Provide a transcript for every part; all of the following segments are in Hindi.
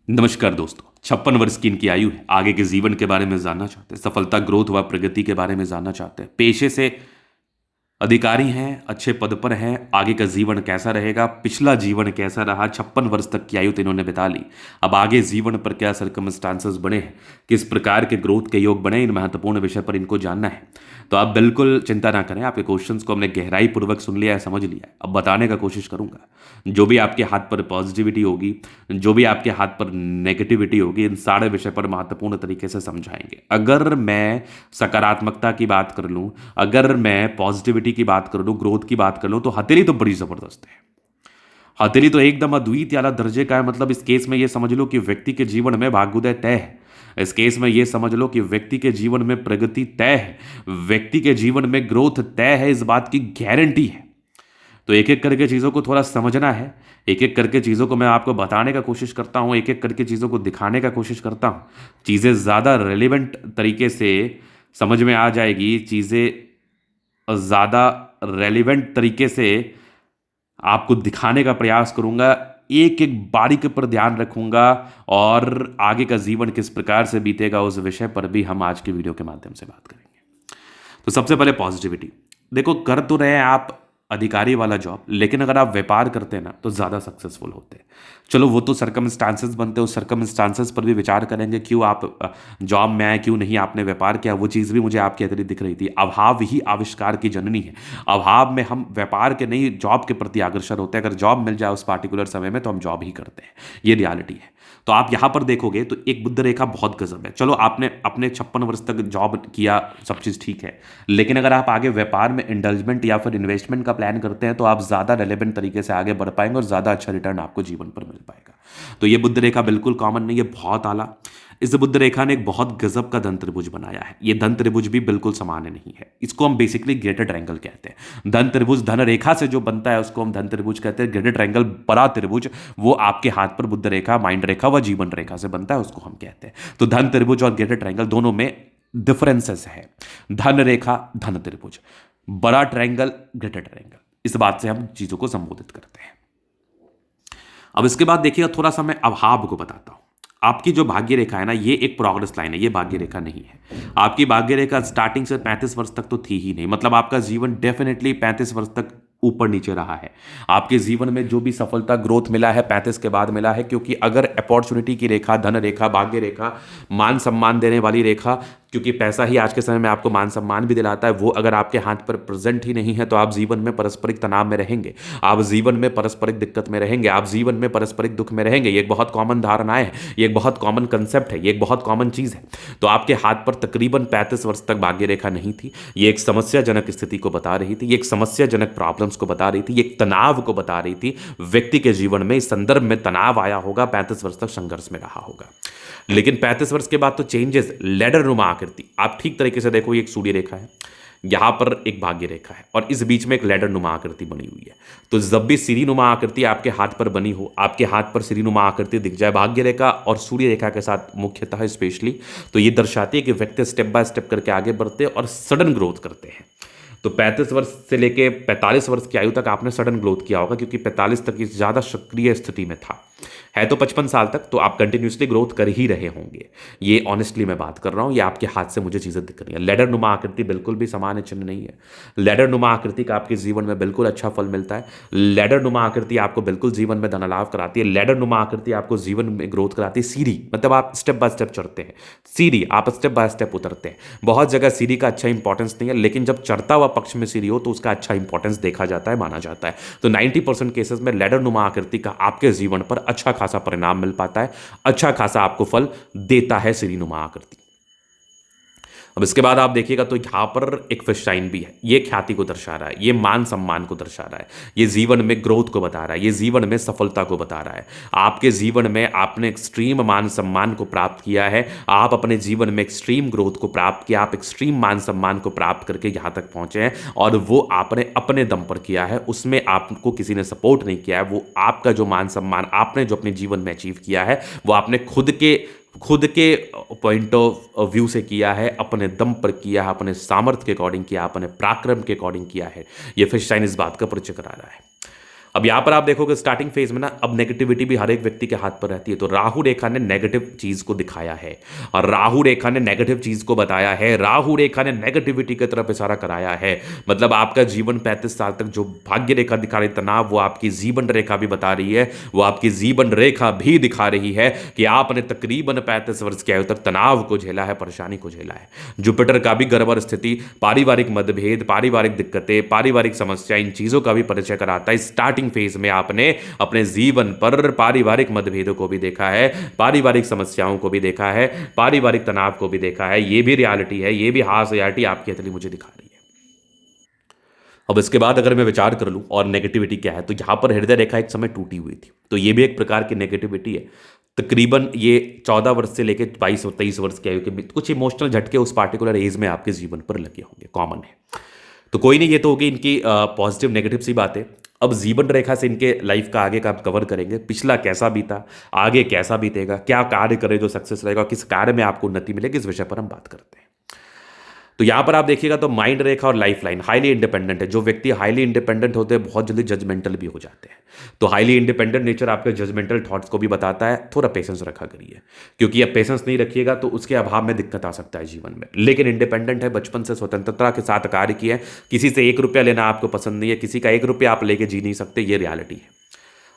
नमस्कार दोस्तों। 56 वर्ष की इनकी आयु है। आगे के जीवन के बारे में जानना चाहते हैं, सफलता, ग्रोथ व प्रगति के बारे में जानना चाहते हैं, पेशे से अधिकारी हैं, अच्छे पद पर हैं, आगे का जीवन कैसा रहेगा, पिछला जीवन कैसा रहा, 56 वर्ष तक की आयु तो इन्होंने बिता ली। अब आगे जीवन पर क्या सर्कमस्टांसेस बने हैं, किस प्रकार के ग्रोथ के योग बने, इन महत्वपूर्ण विषय पर इनको जानना है। तो आप बिल्कुल चिंता ना करें, आपके क्वेश्चंस को हमने गहराई पूर्वक सुन लिया है, समझ लिया है। अब बताने का कोशिश करूंगा। जो भी आपके हाथ पर पॉजिटिविटी होगी, जो भी आपके हाथ पर नेगेटिविटी होगी, इन सारे विषय पर महत्वपूर्ण तरीके से समझाएंगे। अगर मैं सकारात्मकता की बात कर लूं, अगर मैं पॉजिटिविटी की बात कर लूं, ग्रोथ की बात कर लूं, तो हथेली तो बड़ी जबरदस्त है। हथेली तो एकदम अद्वितीय आला दर्जे का है। मतलब इस केस में ये समझ लो कि व्यक्ति के जीवन में भाग्योदय तय है। इस केस में ये समझ लो कि व्यक्ति के जीवन में प्रगति तय है, व्यक्ति के जीवन में ग्रोथ तय है, इस बात की गारंटी है। तो एक एक करके चीज़ों को थोड़ा समझना है। एक एक करके चीज़ों को मैं आपको बताने का कोशिश करता हूँ, एक एक करके चीज़ों को दिखाने का कोशिश करता हूँ। चीज़ें ज़्यादा रेलिवेंट तरीके से समझ में आ जाएगी, चीज़ें ज़्यादा रेलिवेंट तरीके से आपको दिखाने का प्रयास करूंगा। एक एक बारीकी पर ध्यान रखूंगा और आगे का जीवन किस प्रकार से बीतेगा उस विषय पर भी हम आज की वीडियो के माध्यम से बात करेंगे। तो सबसे पहले पॉजिटिविटी। देखो, कर तो रहे हैं आप अधिकारी वाला जॉब, लेकिन अगर आप व्यापार करते हैं ना तो ज़्यादा सक्सेसफुल होते हैं। चलो वो तो सर्कमस्टांसेस बनते हैं, उस सर्कमस्टांसेस पर भी विचार करेंगे। क्यों आप जॉब में आए, क्यों नहीं आपने व्यापार किया, वो चीज़ भी मुझे आपके अतिरिक्त दिख रही थी। अभाव ही आविष्कार की जननी है। अभाव में हम व्यापार के नहीं, जॉब के प्रति अग्रसर होते हैं। अगर जॉब मिल जाए उस पार्टिकुलर समय में तो हम जॉब ही करते हैं। ये रियलिटी है। तो आप यहां पर देखोगे तो एक बुद्ध रेखा बहुत गजब है। चलो आपने अपने 56 वर्ष तक जॉब किया, सब चीज़ ठीक है, लेकिन अगर आप आगे व्यापार में इंडल्जमेंट या फिर इन्वेस्टमेंट का प्लान करते हैं तो आप ज़्यादा रेलेवेंट तरीके से आगे बढ़ पाएंगे और ज़्यादा अच्छा रिटर्न आपको जीवन पर मिल पाएगा। तो ये बुद्ध रेखा बिल्कुल कॉमन नहीं है, बहुत आला। इस बुद्ध रेखा ने एक बहुत गजब का धन त्रिभुज बनाया है। ये धन त्रिभुज भी बिल्कुल सामान्य नहीं है। इसको हम बेसिकली ग्रेटर ट्रायंगल कहते हैं। धन त्रिभुज धन रेखा से जो बनता है उसको हम धन त्रिभुज कहते हैं। ग्रेटर ट्रायंगल, बड़ा त्रिभुज, वो आपके हाथ पर बुद्ध रेखा, माइंड रेखा व जीवन रेखा से बनता है, उसको हम कहते हैं। तो धन त्रिभुज और ग्रेटर ट्रायंगल दोनों में डिफरेंसेस है। धन रेखा, धन त्रिभुज, बड़ा ट्रायंगल, ग्रेटर ट्रायंगल, इस बात से हम चीजों को संबोधित करते हैं। अब इसके बाद देखिएगा, थोड़ा सा मैं अभाव को बताता हूं। आपकी जो भाग्य रेखा है ना, ये एक प्रोग्रेस लाइन है, ये भाग्य रेखा नहीं है। आपकी भाग्य रेखा स्टार्टिंग से 35 वर्ष तक तो थी ही नहीं। मतलब आपका जीवन डेफिनेटली 35 वर्ष तक ऊपर नीचे रहा है। आपके जीवन में जो भी सफलता, ग्रोथ मिला है 35 के बाद मिला है। क्योंकि अगर अपॉर्चुनिटी की रेखा, धन रेखा, भाग्य रेखा, मान सम्मान देने वाली रेखा, क्योंकि पैसा ही आज के समय में आपको मान सम्मान भी दिलाता है, वो अगर आपके हाथ पर प्रेजेंट ही नहीं है तो आप जीवन में पारस्परिक तनाव में रहेंगे, आप जीवन में पारस्परिक दिक्कत में रहेंगे, आप जीवन में पारस्परिक दुख में रहेंगे। ये एक बहुत कॉमन धारणाएं है, ये एक बहुत कॉमन कंसेप्ट है, ये एक बहुत कॉमन चीज है। तो आपके हाथ पर तकरीबन 35 वर्ष तक भाग्य रेखा नहीं थी। ये एक समस्याजनक स्थिति को बता रही थी, ये एक समस्याजनक प्रॉब्लम्स को बता रही थी, ये एक तनाव को बता रही थी। व्यक्ति के जीवन में इस संदर्भ में तनाव आया होगा, 35 वर्ष तक संघर्ष में रहा होगा। लेकिन 35 वर्ष के बाद तो चेंजेस, लेडर नुमा आकृति। आप ठीक तरीके से देखो, ये एक सूर्य रेखा है, यहां पर एक भाग्य रेखा है और इस बीच में एक लेडर नुमा आकृति बनी हुई है। तो जब भी सीरी नुमा आकृति आपके हाथ पर बनी हो, आपके हाथ पर सीरी नुमा आकृति दिख जाए भाग्य रेखा और सूर्य रेखा के साथ मुख्यतः स्पेशली, तो ये दर्शाती है कि व्यक्ति स्टेप बाय स्टेप करके आगे बढ़ते हैं और सडन ग्रोथ करते हैं। तो 35 वर्ष से लेके 45 वर्ष की आयु तक आपने सडन ग्रोथ किया होगा, क्योंकि 45 तक इस ज़्यादा सक्रिय स्थिति में था। है तो 55 साल तक, तो आप कंटिन्यूसली ग्रोथ कर ही रहे होंगे। ये ऑनेस्टली मैं बात कर रहा हूँ, ये आपके हाथ से मुझे चीज़ें दिख रही हैं। लेडर नुमा आकृति बिल्कुल भी सामान्य चिन्ह नहीं है। लेडर नुमा आकृति का आपके जीवन में बिल्कुल अच्छा फल मिलता है। लेडर नुमा आकृति आपको बिल्कुल जीवन में धन लाभ कराती है। लेडर नुमा आकृति आपको जीवन में ग्रोथ कराती है। सीढ़ी, मतलब आप स्टेप बाय स्टेप चढ़ते हैं, सीढ़ी आप स्टेप बाय स्टेप उतरते हैं। बहुत जगह सीढ़ी का अच्छा इंपॉर्टेंस नहीं है, लेकिन जब चढ़ता हुआ पक्ष में सीढ़ी हो तो उसका अच्छा इंपॉर्टेंस देखा जाता है, माना जाता है। तो 90% केसेस में लेडर नुमा आकृति का आपके जीवन पर अच्छा खासा परिणाम मिल पाता है, अच्छा खासा आपको फल देता है सीढ़ीनुमा आकृति। अब इसके बाद आप देखिएगा तो यहां पर एक फिश साइन भी है। ये ख्याति को दर्शा रहा है, ये मान सम्मान को दर्शा रहा है, ये जीवन में ग्रोथ को बता रहा है, ये जीवन में सफलता को बता रहा है। आपके जीवन में आपने एक्सट्रीम मान सम्मान को प्राप्त किया है, आप अपने जीवन में एक्सट्रीम ग्रोथ को प्राप्त किया, आप एक्सट्रीम मान सम्मान को प्राप्त करके यहां तक पहुंचे हैं और वो आपने अपने दम पर किया है, उसमें आपको किसी ने सपोर्ट नहीं किया है। वो आपका जो मान सम्मान आपने जो अपने जीवन में अचीव किया है, वो आपने खुद के पॉइंट ऑफ व्यू से किया है, अपने दम पर किया है, अपने सामर्थ्य के अकॉर्डिंग किया, अपने पराक्रम के अकॉर्डिंग किया है। ये फिश साइन इस बात का परिचय करा रहा है। अब यहां पर आप देखोगे स्टार्टिंग फेज में ना, अब नेगेटिविटी भी हर एक व्यक्ति के हाथ पर रहती है। तो राहु रेखा ने नेगेटिव चीज को दिखाया है और राहु रेखा ने नेगेटिव चीज को बताया है, राहु रेखा ने नेगेटिविटी की तरफ इशारा कराया है। मतलब आपका जीवन 35 साल तक जो भाग्य रेखा दिखा रही तनाव, वो आपकी जीवन रेखा भी बता रही है, वो आपकी जीवन रेखा भी दिखा रही है कि आपने तकरीबन 35 वर्ष की आयु तक तनाव को झेला है, परेशानी को झेला है। जुपिटर का भी गड़बड़ स्थिति, पारिवारिक मतभेद, पारिवारिक दिक्कतें, पारिवारिक समस्या, इन चीजों का भी परिचय कराता है। स्टार्टिंग फेज में आपने अपने जीवन पर पारिवारिक मतभेदों को भी देखा है, पारिवारिक समस्याओं को भी देखा है, पारिवारिक तनाव को भी देखा है। ये भी रियलिटी है, ये भी हार्श रियलिटी आपकी हथेली मुझे दिखा रही है। अब इसके बाद अगर मैं विचार कर लूं और नेगेटिविटी क्या है, तो यहां पर हृदय रेखा एक समय टूटी हुई थी, तो ये भी एक प्रकार की नेगेटिविटी है। तकरीबन ये 14 वर्ष से लेकर 22 और 23 वर्ष के आयु के बीच कुछ इमोशनल झटके उस पार्टिकुलर एज में आपके जीवन पर लगे होंगे, कॉमन है। तो कोई नहीं, ये तो होगी इनकी पॉजिटिव नेगेटिव सी बातें। अब जीवन रेखा से इनके लाइफ का आगे का आप कवर करेंगे, पिछला कैसा बीता, आगे कैसा बीतेगा, क्या कार्य करे जो सक्सेस रहेगा, किस कार्य में आपको उन्नति मिलेगी, इस विषय पर हम बात करते हैं। तो यहां पर आप देखिएगा तो माइंड रेखा और लाइफ लाइन हाईली इंडिपेंडेंट है। जो व्यक्ति हाईली इंडिपेंडेंट होते हैं बहुत जल्दी जजमेंटल भी हो जाते हैं। तो हाईली इंडिपेंडेंट नेचर आपके जजमेंटल थॉट्स को भी बताता है। थोड़ा पेशेंस रखा करिए, क्योंकि अब पेशेंस नहीं रखिएगा तो उसके अभाव में दिक्कत आ सकता है जीवन में। लेकिन इंडिपेंडेंट है, बचपन से स्वतंत्रता के साथ कार्य किया है, किसी से 1 रुपया लेना आपको पसंद नहीं है, किसी का 1 रुपया आप लेके जी नहीं सकते, ये रियलिटी है।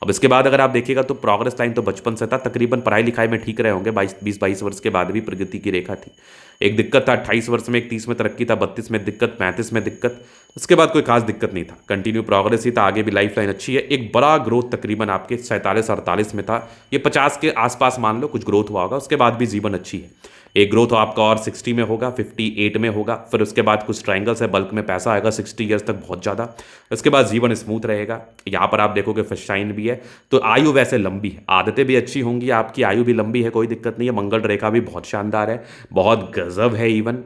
अब इसके बाद अगर आप देखिएगा तो प्रोग्रेस लाइन तो बचपन से था, तकरीबन पढ़ाई लिखाई में ठीक रहे होंगे। 20-22 वर्ष के बाद भी प्रगति की रेखा थी। एक दिक्कत था 28 वर्ष में, 31 में तरक्की था, 32 में दिक्कत, 35 में दिक्कत। उसके बाद कोई खास दिक्कत नहीं था, कंटिन्यू प्रोग्रेस ही था, आगे भी लाइफ लाइन अच्छी है। एक बड़ा ग्रोथ तकरीबन आपके 47-48 में था, ये 50 के आसपास मान लो कुछ ग्रोथ हुआ होगा। उसके बाद भी जीवन अच्छी है। एक ग्रोथ आपका और 60 में होगा, 58 में होगा, फिर उसके बाद कुछ ट्रायंगल्स है, बल्क में पैसा आएगा 60 ईयर्स तक, बहुत ज़्यादा। उसके बाद जीवन स्मूथ रहेगा। यहाँ पर आप देखोगे फिश शाइन भी है, तो आयु वैसे लंबी है, आदतें भी अच्छी होंगी, आपकी आयु भी लंबी है, कोई दिक्कत नहीं है। मंगल रेखा भी बहुत शानदार है, बहुत गजब है इवन।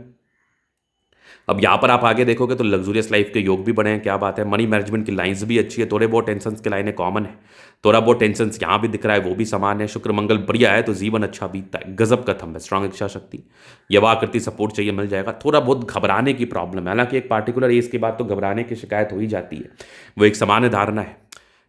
अब यहाँ पर आप आगे देखोगे तो लग्जूरियस लाइफ के योग भी बने हैं, क्या बात है। मनी मैनेजमेंट की लाइंस भी अच्छी है, थोड़े बहुत टेंशन की लाइनें कॉमन है, थोड़ा बहुत टेंशन यहाँ भी दिख रहा है, वो भी समान है। शुक्र मंगल बढ़िया है तो जीवन अच्छा बीतता है। गजब का थंब है, स्ट्रांग इच्छा शक्ति, यवाकृति सपोर्ट चाहिए मिल जाएगा। थोड़ा बहुत घबराने की प्रॉब्लम है, हालांकि एक पार्टिकुलर एज के बाद तो घबराने की शिकायत हो ही जाती है, वो एक सामान्य धारणा है।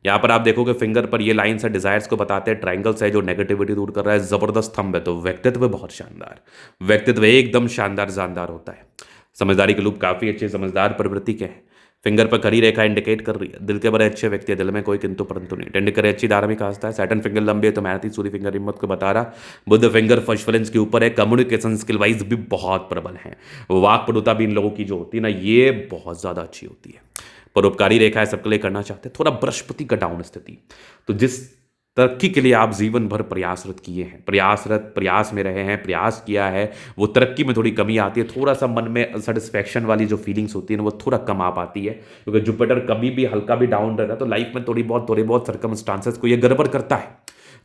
यहाँ पर आप देखोगे फिंगर पर ये लाइन्स है, डिजायर्स को बताते हैं, ट्रायंगल्स है जो नेगेटिविटी दूर कर रहा है, जबरदस्त थंब है। तो व्यक्तित्व बहुत शानदार, व्यक्तित्व एकदम शानदार जानदार होता है। समझदारी के लूप काफी अच्छे, समझदार प्रवृत्ति के हैं। फिंगर पर खड़ी रेखा इंडिकेट कर रही है दिल के बड़े अच्छे व्यक्ति है, दिल में कोई किंतु परंतु नहीं। टेंड करे अच्छी धार्मिक आस्था है। सैटर्न फिंगर लंबी है तो मेहनती, सूर्य फिंगर हिम्मत को बता रहा। बुध फिंगर फर्स्ट के ऊपर है, कम्युनिकेशन स्किल वाइज भी बहुत प्रबल है। वाक पटुता भी इन लोगों की जो होती है ना, ये बहुत ज्यादा अच्छी होती है। परोपकारी रेखा है, सबके लिए करना चाहते हैं। थोड़ा बृहस्पति का डाउन स्थिति, तो जिस तरक्की के लिए आप जीवन भर प्रयासरत किए हैं, प्रयास में रहे हैं, प्रयास किया है, वो तरक्की में थोड़ी कमी आती है। थोड़ा सा मन में सेटिस्फैक्शन वाली जो फीलिंग्स होती है ना, वो थोड़ा कम आ पाती है, क्योंकि जुपिटर कभी भी हल्का भी डाउन रहता है तो लाइफ में थोड़ी बहुत सर्कमस्टांसेस को ये गड़बड़ करता है,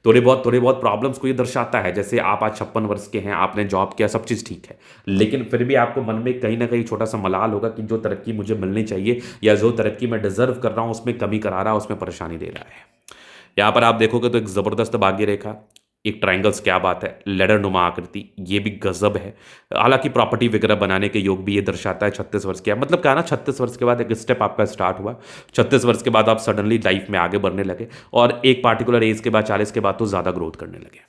थोड़ी बहुत प्रॉब्लम्स को ये दर्शाता है। जैसे आप आज 56 वर्ष के हैं, आपने जॉब किया, सब चीज़ ठीक है, लेकिन फिर भी आपको मन में कहीं ना कहीं छोटा सा मलाल होगा कि जो तरक्की मुझे मिलनी चाहिए या जो तरक्की मैं डिजर्व कर रहा हूँ उसमें कमी करा रहा है, उसमें परेशानी दे रहा है। यहाँ पर आप देखोगे तो एक जबरदस्त भाग्य रेखा, एक ट्रायंगल्स, क्या बात है, लेडर नुमा आकृति, ये भी गजब है। हालांकि प्रॉपर्टी वगैरह बनाने के योग भी ये दर्शाता है। 36 वर्ष के, मतलब क्या ना, 36 वर्ष के बाद एक स्टेप आपका स्टार्ट हुआ। 36 वर्ष के बाद आप सडनली लाइफ में आगे बढ़ने लगे, और एक पार्टिकुलर एज के बाद 40 के बाद तो ज्यादा ग्रोथ करने लगे।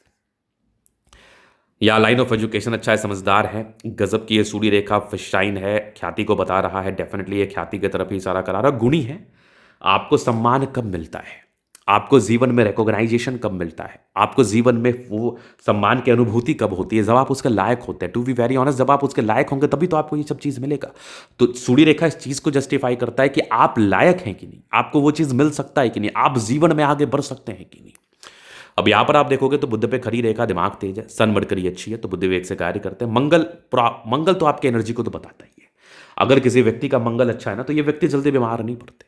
या लाइन ऑफ एजुकेशन अच्छा है, समझदार है, गजब की ये सूर्य रेखा फिश शाइन है, ख्याति को बता रहा है। डेफिनेटली ये ख्याति की तरफ ही इशारा करा रहा है। गुणी है, आपको सम्मान कब मिलता है, आपको जीवन में रिकॉग्नाइजेशन कब मिलता है, आपको जीवन में वो सम्मान की अनुभूति कब होती है, जब आप उसके लायक होते हैं। टू बी वेरी ऑनेस्ट, जब आप उसके लायक होंगे तभी तो आपको ये सब चीज़ मिलेगा। तो सूर्य रेखा इस चीज़ को जस्टिफाई करता है कि आप लायक हैं कि नहीं, आपको वो चीज़ मिल सकता है कि नहीं, आप जीवन में आगे बढ़ सकते हैं कि नहीं। अब यहां पर आप देखोगे तो बुध पे खड़ी रेखा, दिमाग तेज है, सन मरकरी अच्छी है, तो बुध विवेक से कार्य करते हैं। मंगल तो आपकी एनर्जी को तो बताता ही है। अगर किसी व्यक्ति का मंगल अच्छा है ना, तो ये व्यक्ति जल्दी बीमार नहीं पड़ते।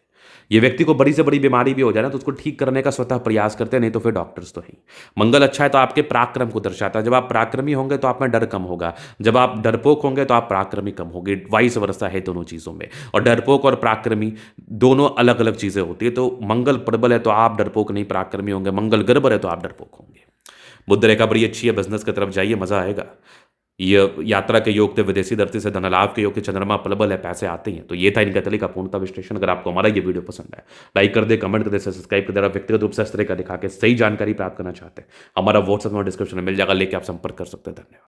ये व्यक्ति को बड़ी से बड़ी बीमारी भी हो जाए ना, तो उसको ठीक करने का स्वतः प्रयास करते हैं, नहीं तो फिर डॉक्टर्स तो हैं। मंगल अच्छा है तो आपके पराक्रम को दर्शाता है। जब आप पराक्रमी होंगे तो आप में डर कम होगा, जब आप डरपोक होंगे तो आप पराक्रमी कम होंगे। वाइस वर्सा है दोनों चीज़ों में, और डरपोक और पराक्रमी दोनों अलग अलग चीज़ें होती है। तो मंगल प्रबल है तो आप डरपोक नहीं पराक्रमी होंगे, मंगल गड़बड़ है तो आप डरपोक होंगे। बुध रेखा बड़ी अच्छी है, बिजनेस की तरफ जाइए, मजा आएगा। ये यात्रा के योग थे, विदेशी धरती से धनलाभ के योग के, चंद्रमा प्रबल है, पैसे आते ही हैं। तो ये था इनका तले का पूर्णतः विश्लेषण। अगर आपको हमारा ये वीडियो पसंद आए, लाइक कर दे, कमेंट कर दे, सब्सक्राइब कर दे। आप व्यक्तिगत रूप से इस तरह का दिखा के सही जानकारी प्राप्त करना चाहते हैं, हमारा व्हाट्सएप में डिस्क्रिप्शन में मिल जाएगा, लेके आप संपर्क कर सकते हैं। धन्यवाद।